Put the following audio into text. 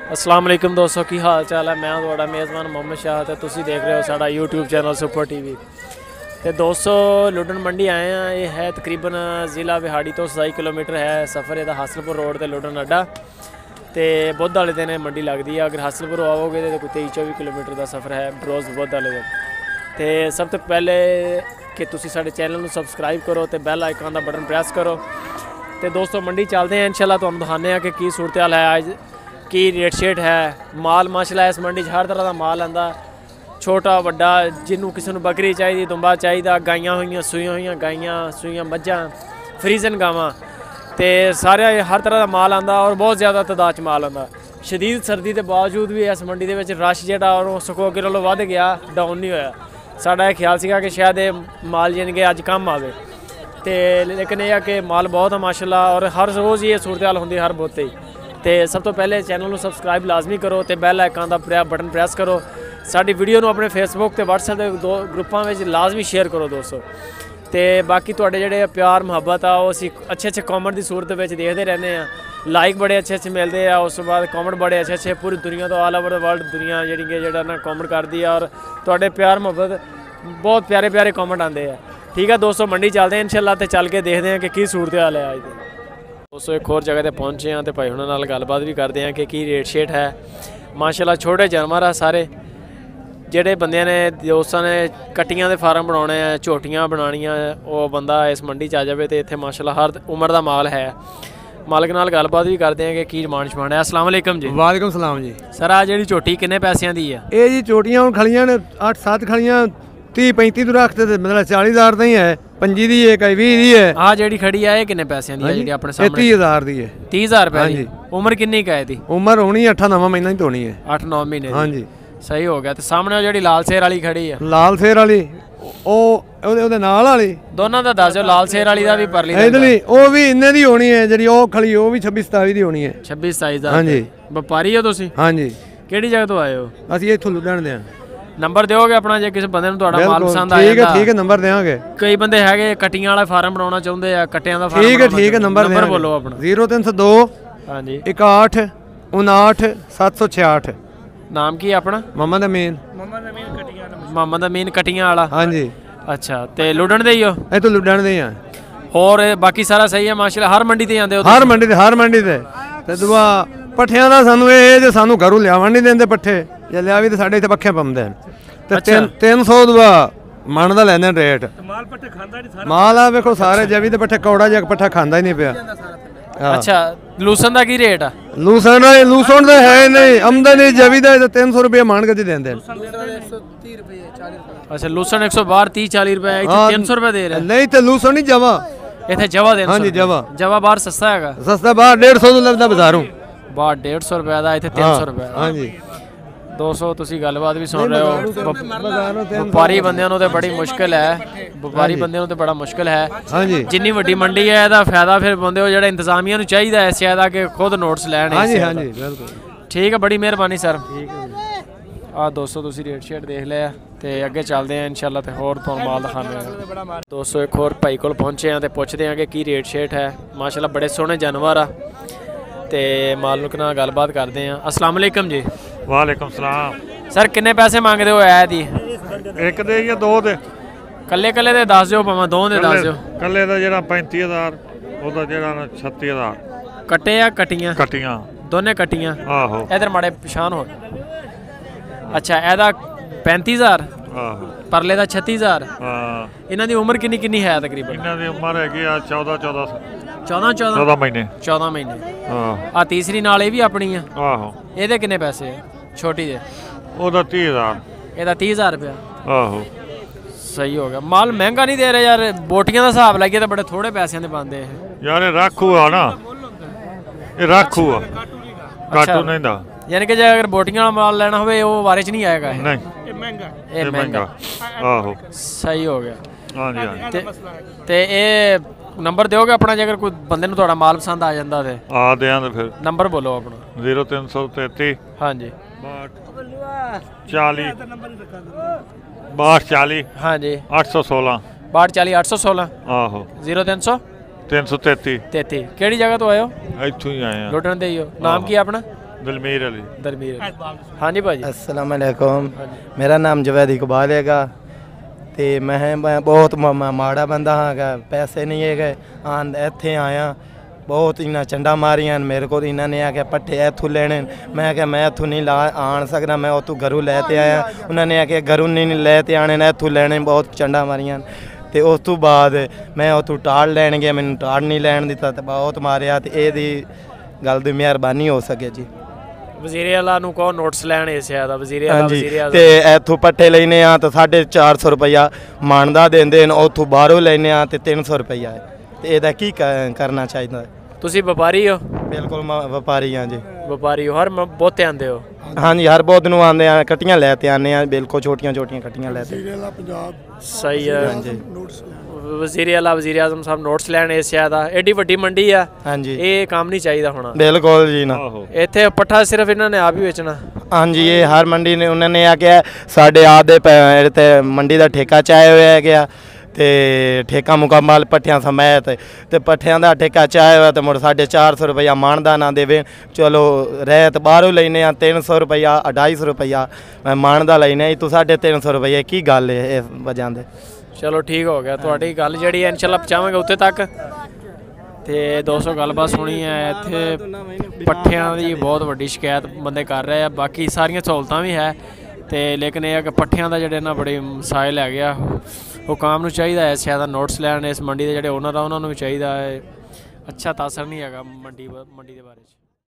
अस्सलाम वालेकुम दोस्तों, की हाल चाल है। मैं थोड़ा मेज़बान मोहम्मद शाह ते तुसी देख रहे हो साडा यूट्यूब चैनल सुपर टीवी। तो दोस्तों लुडन मंडी आए हैं। ये है तकरीबन ज़िला बिहाड़ी तो 27 किलोमीटर है सफ़र ਇਹਦਾ हासलपुर रोड ते लुडन अड्डा। तो बुध वाले दिन मंडी लगती है। अगर हासलपुर आओगे तो कोई 23-24 किलोमीटर का सफ़र है रोज़ बुध वाले दिन। तो सब तो पहले कि तुसी साडे चैनल को सबसक्राइब करो तो बैल आइकन का बटन प्रेस करो। तो दोस्तों मंडी चलते हैं इंशाल्लाह तुहानू दिखाने हैं कि की सूरत हाल है अज की रेट शेट है। माल माशाल्लाह इस मंडी हर तरह का माल आंदा, छोटा वड्डा, जिन्हों किसी को बकरी चाहिए, दुंबा चाहिए, गाइयां हुई सूईयां हुई गाइयां सूईयां मज्झां फ्रीजन गावां, तो सारे हर तरह का माल आंदा और बहुत ज़्यादा तादाद माल आंदा। शदीद सर्दी के बावजूद भी इस मंडी के रश जेड़ा और सगों अगे नालों वध गया, डाउन नहीं होया। साडा ख्याल सीगा कि शायद ये माल यानी कि अज कम आवे, तो लेकिन यह कि माल बहुत है माशाल्लाह और हर रोज़ ये सूरत हाल होंदी हर बोते। तो सब तो पहले चैनल को सबसक्राइब लाजमी करो तो बैल आइकन का बटन प्रेस करो। साडी वीडियो को अपने फेसबुक तो व्हाट्सएप के दो ग्रुपों में लाजमी शेयर करो दोस्तों। तो बाकी तुहाडे जिहड़े प्यार मुहब्बत आ असीं अच्छे अच्छे कॉमेंट की सूरत में देखते रहने हैं। लाइक बड़े अच्छे अच्छे मिलते हैं, उस बाद कॉमेंट बड़े अच्छे अच्छे पूरी दुनिया तो ऑल ओवर वर्ल्ड दुनिया जी ना कॉमेंट करती है और तुहाडे प्यार मुहब्बत बहुत प्यारे प्यारे कॉमेंट आते हैं। ठीक है दोस्तों मंडी चलते हैं इंशाल्लाह तो चल के देखते हैं कि की सूरत हाल है। अज दोस्तों एक और जगह पर पहुँचे हैं तो भाई हुणां नाल गलबात भी करते हैं कि की रेट शेट है। माशाल्लाह छोटे जानवर है सारे, ਜਿਹੜੇ ਬੰਦਿਆਂ ਨੇ ਦੋਸਤਾਂ ਨੇ ਕੱਟੀਆਂ ਦੇ ਫਾਰਮ ਬਣਾਉਣੇ ਆ, ਝੋਟੀਆਂ ਬਣਾਉਣੀਆਂ, ਉਹ ਬੰਦਾ ਇਸ ਮੰਡੀ 'ਚ ਆ ਜਾਵੇ ਤੇ ਇੱਥੇ ਮਾਸ਼ਾਅੱਲਾ ਹਰ ਉਮਰ ਦਾ ਮਾਲ ਹੈ। ਮਾਲਕ ਨਾਲ ਗੱਲਬਾਤ ਵੀ ਕਰਦੇ ਆ ਕਿ ਕੀ ਡਿਮਾਂਡ ਸ਼ਮਾਂਡ ਹੈ। ਅਸਲਾਮ ਵਾਲੇਕਮ ਜੀ। ਵਾਲੇਕਮ ਸਲਾਮ ਜੀ। ਸਰ ਆ ਜਿਹੜੀ ਝੋਟੀ ਕਿੰਨੇ ਪੈਸਿਆਂ ਦੀ ਆ? ਇਹ ਜੀ ਝੋਟੀਆਂ ਹੁਣ ਖਲੀਆਂ ਨੇ 8-7 ਖਲੀਆਂ 30-35 ਤੋਂ ਰੱਖਦੇ ਤੇ ਮਤਲਬ 40,000 ਦਾ ਹੀ ਹੈ। 25 ਦੀ ਹੈ, ਕਈ 20 ਦੀ ਹੈ। ਆ ਜਿਹੜੀ ਖੜੀ ਆ ਇਹ ਕਿੰਨੇ ਪੈਸਿਆਂ ਦੀ ਹੈ ਜਿਹੜੀ ਆਪਣੇ ਸਾਹਮਣੇ? 30,000 ਦੀ ਹੈ। 30,000 ਰੁਪਏ ਦੀ। ਉਮਰ ਕਿੰਨੀ ਕੁ ਹੈ ਇਹਦੀ? ਉਮਰ ਹੋਣੀ 8-9 ਮਹੀਨਾ ਹੀ ਹੋਣੀ ਹੈ। 8-9 ਮਹੀਨੇ ਦੀ। ਹਾਂਜੀ ਸਹੀ ਹੋ ਗਿਆ। ਤੇ ਸਾਹਮਣੇ ਉਹ ਜਿਹੜੀ ਲਾਲ ਸੇਰ ਵਾਲੀ ਖੜੀ ਆ? ਲਾਲ ਸੇਰ ਵਾਲੀ ਉਹ ਉਹਦੇ ਨਾਲ ਵਾਲੀ ਦੋਨਾਂ ਦਾ ਦੱਸ ਦਿਓ। ਲਾਲ ਸੇਰ ਵਾਲੀ ਦਾ ਵੀ ਪਰਲੀ ਦਾ ਇਧਰਲੀ ਉਹ ਵੀ ਇੰਨੇ ਦੀ ਹੋਣੀ ਹੈ, ਜਿਹੜੀ ਉਹ ਖਲੀ ਉਹ ਵੀ 26-27 ਦੀ ਹੋਣੀ ਹੈ। 26-27 ਦਾ। ਹਾਂਜੀ ਵਪਾਰੀ ਹੋ ਤੁਸੀਂ? ਹਾਂਜੀ। ਕਿਹੜੀ ਜਗ੍ਹਾ ਤੋਂ ਆਏ ਹੋ? ਅਸੀਂ ਇੱਥੋਂ ਲੁਧਿਆਣੇ ਦੇ ਹਾਂ। ਨੰਬਰ ਦਿਓਗੇ ਆਪਣਾ ਜੇ ਕਿਸੇ ਬੰਦੇ ਨੂੰ ਤੁਹਾਡਾ ਮਾਲ ਪਸੰਦ ਆ ਜਾਂਦਾ? ਠੀਕ ਹੈ ਨੰਬਰ ਦੇਵਾਂਗੇ। ਕਈ ਬੰਦੇ ਹੈਗੇ ਕਟੀਆਂ ਵਾਲਾ ਫਾਰਮ ਬਣਾਉਣਾ ਚਾਹੁੰਦੇ ਆ, ਕੱਟਿਆਂ ਦਾ ਫਾਰਮ। ਠੀਕ ਹੈ ਨੰਬਰ ਬੋਲੋ ਆਪਣਾ। 0302 ਹਾਂਜੀ 61 59 766। ਨਾਮ ਕੀ ਆਪਣਾ? ਮੁਹੰਮਦ ਅਮੀਨ। ਮੁਹੰਮਦ ਅਮੀਨ ਕਟੀਆਂ ਵਾਲਾ। ਹਾਂਜੀ। ਅੱਛਾ ਤੇ ਲੁਧਿਆਣੇ ਦੇ ਹੀ ਹੋ? ਇਹ ਤੋਂ ਲੁਧਿਆਣੇ ਦੇ ਆ। ਹੋਰ ਬਾਕੀ ਸਾਰਾ ਸਹੀ ਹੈ ਮਾਸ਼ਾਅੱਲਾ? ਹਰ ਮੰਡੀ ਤੇ ਜਾਂਦੇ ਹੋ? ਹਰ ਮੰਡੀ ਤੇ ਤੇ ਦੁਆ ਪੱਠਿਆਂ ਦਾ ਸਾਨੂੰ ਇਹ ਜੇ ਸਾਨੂੰ ਘਰੋਂ ਲਿਆਵਣ ਨਹੀਂ ਦਿੰਦੇ ਪੱਠੇ, ਜੇ ਲਿਆਵੀ ਤੇ ਸਾਡੇ ਇੱਥੇ ਪੱਖੇ ਪੰਮਦੇ ਤੇ 300 ਦੁਆ ਮਣ ਦਾ ਲੈਂਦੇ ਰੇਟ। ਮਾਲ ਪੱਠੇ ਖਾਂਦਾ ਨਹੀਂ ਸਾਰਾ ਮਾਲ ਆ ਵੇਖੋ ਸਾਰੇ ਜਵੀ ਦੇ ਪੱਠੇ ਕੌੜਾ ਜਿਹਾ ਪੱਠਾ ਖਾਂਦਾ ਹੀ ਨਹੀਂ ਪਿਆ। ਅੱਛਾ ਲੂਸਨ ਦਾ ਕੀ ਰੇਟ ਆ? ਲੂਸਨ ਦਾ ਹੈ ਨਹੀਂ, ਆਮਦਨੀ ਜਵੀ ਦਾ 300 ਰੁਪਏ ਮਣ ਕੇ ਦਿੰਦੇ। ਅੱਛਾ ਲੂਸਨ 112 30-40 ਰੁਪਏ, ਇੱਥੇ 300 ਰੁਪਏ ਦੇ ਰਹੇ? ਨਹੀਂ ਤੇ ਲੂਸਨ ਨਹੀਂ ਜਵਾ, ਇੱਥੇ ਜਵਾ ਦੇ। ਹਾਂਜੀ ਜਵਾ ਬਾਹਰ ਸਸਤਾ ਹੈਗਾ? ਸਸਤਾ ਬਾਹਰ 150 ਤੋਂ ਲੱਭਦਾ ਬਾਜ਼ਾਰੋਂ। ਬਾਹਰ 150 ਰੁਪਏ ਦਾ, ਇੱਥੇ 300 ਰੁਪਏ। ਹਾਂਜੀ ਦੋਸਤੋ ਤੁਸੀਂ ਗੱਲਬਾਤ ਵੀ ਸੁਣ ਰਹੇ ਹੋ। ਵਪਾਰੀ ਬੰਦਿਆਂ ਨੂੰ ਤੇ ਬੜੀ ਮੁਸ਼ਕਿਲ ਹੈ, ਵਪਾਰੀ ਬੰਦਿਆਂ ਨੂੰ ਤੇ ਬੜਾ ਮੁਸ਼ਕਿਲ ਹੈ। ਹਾਂਜੀ ਜਿੰਨੀ ਵੱਡੀ ਮੰਡੀ ਹੈ ਇਹਦਾ ਫਾਇਦਾ ਫਿਰ ਬੰਦੇ ਉਹ ਜਿਹੜਾ ਇੰਤਜ਼ਾਮੀਆਂ ਨੂੰ ਚਾਹੀਦਾ ਹੈ ਸ਼ਾਇਦ ਆ ਕਿ ਖੁਦ ਨੋਟਸ ਲੈਣ। ਹਾਂਜੀ ਬਿਲਕੁਲ ਠੀਕ ਹੈ, ਬੜੀ ਮਿਹਰਬਾਨੀ ਸਰ। ਆ ਦੋਸਤੋ ਤੁਸੀਂ ਰੇਟ ਸ਼ੇਟ ਦੇਖ ਲਿਆ ਤੇ ਅੱਗੇ ਚੱਲਦੇ ਆ ਇਨਸ਼ਾਅੱਲਾ ਤੇ ਹੋਰ ਤੁਹਾਨੂੰ ਮਾਲ ਦਿਖਾਉਂਦੇ ਆ। ਦੋਸਤੋ ਇੱਕ ਹੋਰ ਭਾਈ ਕੋਲ ਪਹੁੰਚੇ ਆ ਤੇ ਪੁੱਛਦੇ ਆ ਕਿ ਕੀ ਰੇਟ ਸ਼ੇਟ ਹੈ। ਮਾਸ਼ਾਅੱਲਾ ਬੜੇ ਸੋਹਣੇ ਜਾਨਵਰ ਆ ਤੇ ਮਾਲਕ ਨਾਲ ਗੱਲਬਾਤ ਕਰਦੇ ਆ। अस्सलाम वालेकुम जी। वालेकुम सलाम। सर किन्ने पैसे मंगते हो ऐ दी? एक दे या दो दे? कल्ले कल्ले दे दस दिओ भावें दो दे दस दिओ। कल्ले दा जेड़ा 35,000 ओदा जेड़ा 36,000। कट्टे या कट्टियां? कट्टियां दोने कट्टियां। आहो इधर माड़े पछान हो। अच्छा एदा 35,000। आहो परले दा 36,000। हां इन्हां दी उम्र किन्नी किन्नी है तकरीबन? इन्हां दी उम्र हैगी आ 14 महीने। 14 महीने। हां आ तीसरी नाल ए भी अपनी है? आहो। ਇਹਦੇ ਕਿੰਨੇ ਪੈਸੇ ਹੈ ਛੋਟੀ ਦੇ? ਉਹਦਾ 30,000। ਇਹਦਾ 30,000 ਰੁਪਇਆ। ਆਹੋ ਸਹੀ ਹੋ ਗਿਆ। ਮਾਲ ਮਹਿੰਗਾ ਨਹੀਂ ਦੇ ਰਹੇ ਯਾਰ, ਬੋਟੀਆਂ ਦਾ ਹਿਸਾਬ ਲਾਈਏ ਤਾਂ ਬੜੇ ਥੋੜੇ ਪੈਸਿਆਂ ਦੇ ਬਣਦੇ ਇਹ ਯਾਰ। ਇਹ ਰਾਖੂ ਆ ਨਾ, ਇਹ ਰਾਖੂ ਆ, ਕਾਟੂ ਨਹੀਂ ਦਾ। ਯਾਨੀ ਕਿ ਜੇ ਅਗਰ ਬੋਟੀਆਂ ਵਾਲਾ ਮਾਲ ਲੈਣਾ ਹੋਵੇ ਉਹ ਵਾਰੇ 'ਚ ਨਹੀਂ ਆਏਗਾ ਇਹ? ਨਹੀਂ ਇਹ ਮਹਿੰਗਾ। ਇਹ ਮਹਿੰਗਾ। ਆਹੋ ਸਹੀ ਹੋ ਗਿਆ। ਹਾਂਜੀ ਹਾਂਜੀ। ਤੇ ਇਹ ਨੰਬਰ ਦਿਓਗੇ ਆਪਣਾ ਜੇ ਅਗਰ ਕੋਈ ਬੰਦੇ ਨੂੰ ਤੁਹਾਡਾ ਮਾਲ ਪਸੰਦ ਆ ਜਾਂਦਾ ਤੇ? ਆ ਦਿਆਂ ਫਿਰ ਨੰਬਰ ਬੋਲੋ ਆਪਣਾ। 0333 ਹਾਂਜੀ 40 6240। ਹਾਂਜੀ 816 6240 816। ਆਹੋ 0300 333। ਕਿਹੜੀ ਜਗ੍ਹਾ ਤੋਂ ਆਏ ਹੋ? ਇੱਥੋਂ ਹੀ ਆਏ ਆ। ਲੁਧਿਆਣੇ ਦੇ ਹੀ ਹੋ? ਨਾਮ ਕੀ ਆਪਣਾ? ਦਲਮੀਰ ਅਲੀ। ਦਲਮੀਰ ਹਾਂਜੀ ਭਾਜੀ। अस्सलाम वालेकुम। मेरा नाम जवैद इकबाल हैगा ਤੇ ਮੈਂ ਬਹੁਤ ਮਾੜਾ ਬੰਦਾ ਹਾਂਗਾ, ਪੈਸੇ ਨਹੀਂ ਹੈਗੇ, ਇੱਥੇ ਆਇਆ ਬਹੁਤ ਇਹਨਾਂ ਚੰਡਾ ਮਾਰੀਆਂ ਮੇਰੇ ਕੋਲ। ਇਹਨਾਂ ਨੇ ਆ ਕੇ ਪੱਠੇ ਇੱਥੋਂ ਲੈਣੇ, ਮੈਂ ਕਿਹਾ ਮੈਂ ਇੱਥੋਂ ਨਹੀਂ ਆਣ ਸਕਦਾ, ਮੈਂ ਉੱਥੋਂ ਘਰੋਂ ਲੈ ਤੇ ਆਇਆ। ਉਹਨਾਂ ਨੇ ਆ ਕੇ ਘਰੋਂ ਨਹੀਂ ਲੈ ਤੇ ਆਣੇ ਨੇ, ਇੱਥੋਂ ਲੈਣੇ, ਬਹੁਤ ਚੰਡਾ ਮਾਰੀਆਂ। ਤੇ ਉਸ ਤੋਂ ਬਾਅਦ ਮੈਂ ਉੱਥੋਂ ਟਾੜ ਲੈਣ ਗਿਆ, ਮੈਨੂੰ ਟਾੜ ਨਹੀਂ ਲੈਣ ਦਿੱਤਾ ਤੇ ਬਹੁਤ ਮਾਰਿਆ। ਤੇ ਇਹਦੀ ਗੱਲ ਦੀ ਮਿਹਰਬਾਨੀ ਹੋ ਸਕੇ ਜੀ। ਵਜ਼ੀਰੇ ਆਲਾ ਨੂੰ ਕਹੋ ਨੋਟਸ ਲੈਣ ਏਸਿਆ ਦਾ ਵਜ਼ੀਰੇ ਆਲਾ। ਵਜ਼ੀਰੇ ਆਲਾ ਤੇ ਇੱਥੋਂ ਪੱਠੇ ਲੈਨੇ ਆ ਤਾਂ 450 ਰੁਪਈਆ ਮਾਣਦਾ ਦਿੰਦੇ ਨੇ, ਉੱਥੋਂ ਬਾਹਰੋਂ ਲੈਨੇ ਆ ਤੇ 300 ਰੁਪਈਆ ਹੈ। ਤੇ ਇਹਦਾ ਕੀ ਕਰਨਾ ਚਾਹੀਦਾ? ਤੁਸੀਂ ਵਪਾਰੀ ਹੋ? ਬਿਲਕੁਲ ਵਪਾਰੀ ਹਾਂ ਜੀ। ਵਪਾਰੀ ਹੋ, ਹਰ ਬਹੁਤੇ ਆਉਂਦੇ ਹੋ? ਹਾਂਜੀ, ਹਰ ਬਹੁਤ ਨੂੰ ਆਉਂਦੇ ਆ, ਕੱਟੀਆਂ ਲੈ ਤੇ ਆਉਂਦੇ ਆ, ਬਿਲਕੁਲ ਛੋਟੀਆਂ ਛੋਟੀਆਂ ਕੱਟੀਆਂ ਲੈ ਤੇ। ਸਹੀ ਹੈ। ਵਜ਼ੀਰੇ ਆਲਾ ਵਜ਼ੀਰ ਆਜ਼ਮ ਸਾਹਿਬ ਨੋਟਸ ਲੈਣ ਏਸਿਆ ਦਾ। ਐਡੀ ਵੱਡੀ ਮੰਡੀ ਆ, ਹਾਂਜੀ, ਇਹ ਕੰਮ ਨਹੀਂ ਚਾਹੀਦਾ ਹੋਣਾ। ਬਿਲਕੁਲ ਜੀ ਨਾ। ਇੱਥੇ ਪੱਠਾ ਸਿਰਫ ਇਹਨਾਂ ਨੇ ਆਪ ਹੀ ਵੇਚਣਾ? ਹਾਂਜੀ, ਇਹ ਹਰ ਮੰਡੀ ਨੇ ਉਹਨਾਂ ਨੇ ਆ ਕੇ ਸਾਡੇ ਆਦੇ ਤੇ ਮੰਡੀ ਦਾ ਠੇਕਾ ਚਾਹਿਆ ਹੋਇਆ ਹੈਗਾ ਤੇ ਠੇਕਾ ਮੁਕੰਮਲ ਪੱਠਿਆਂ ਸਮੇਤ। ਤੇ ਪੱਠਿਆਂ ਦਾ ਠੇਕਾ ਚਾਹਿਆ ਹੋਇਆ ਤੇ ਮੁੜ 450 ਰੁਪਈਆ ਮਾਣਦਾ ਨਾ ਦੇਵੇ। ਚਲੋ ਰਹਿਤ ਬਾਹਰੋਂ ਲੈਨੇ ਆ 300 ਰੁਪਈਆ 250 ਰੁਪਈਆ ਮਾਣਦਾ ਲੈਨੇ ਆ, ਤੂੰ 350 ਰੁਪਈਆ ਕੀ ਗੱਲ ਹੈ ਇਸ ਵਜ੍ਹਾ ਦੇ। ਚਲੋ ਠੀਕ ਹੋ ਗਿਆ, ਤੁਹਾਡੀ ਗੱਲ ਜਿਹੜੀ ਹੈ ਇਨਸ਼ਾਅੱਲਾ ਪਹੁੰਚਾਵਾਂਗੇ ਉੱਥੇ ਤੱਕ। ਤੇ ਦੋਸਤੋ ਗੱਲਬਾਤ ਸੁਣੀ ਹੈ, ਇੱਥੇ ਪੱਠਿਆਂ ਦੀ ਬਹੁਤ ਵੱਡੀ ਸ਼ਿਕਾਇਤ ਬੰਦੇ ਕਰ ਰਹੇ ਆ। ਬਾਕੀ ਸਾਰੀਆਂ ਸਹੂਲਤਾਂ ਵੀ ਹੈ ਤੇ ਲੇਕਿਨ ਇਹ ਹੈ ਕਿ ਪੱਠਿਆਂ ਦਾ ਜਿਹੜੇ ਨਾ ਬੜੇ ਮਸਾਇਲ ਹੈਗੇ ਆ। ਹੁਕਾਮ ਨੂੰ ਚਾਹੀਦਾ ਹੈ ਸ਼ਾਇਦ ਨੋਟਸ ਲੈਣ, ਇਸ ਮੰਡੀ ਦੇ ਜਿਹੜੇ ਓਨਰ ਆ ਉਹਨਾਂ ਨੂੰ ਵੀ ਚਾਹੀਦਾ ਹੈ। ਅੱਛਾ ਤਾਸਰ ਨਹੀਂ ਹੈਗਾ ਮੰਡੀ ਦੇ ਬਾਰੇ 'ਚ।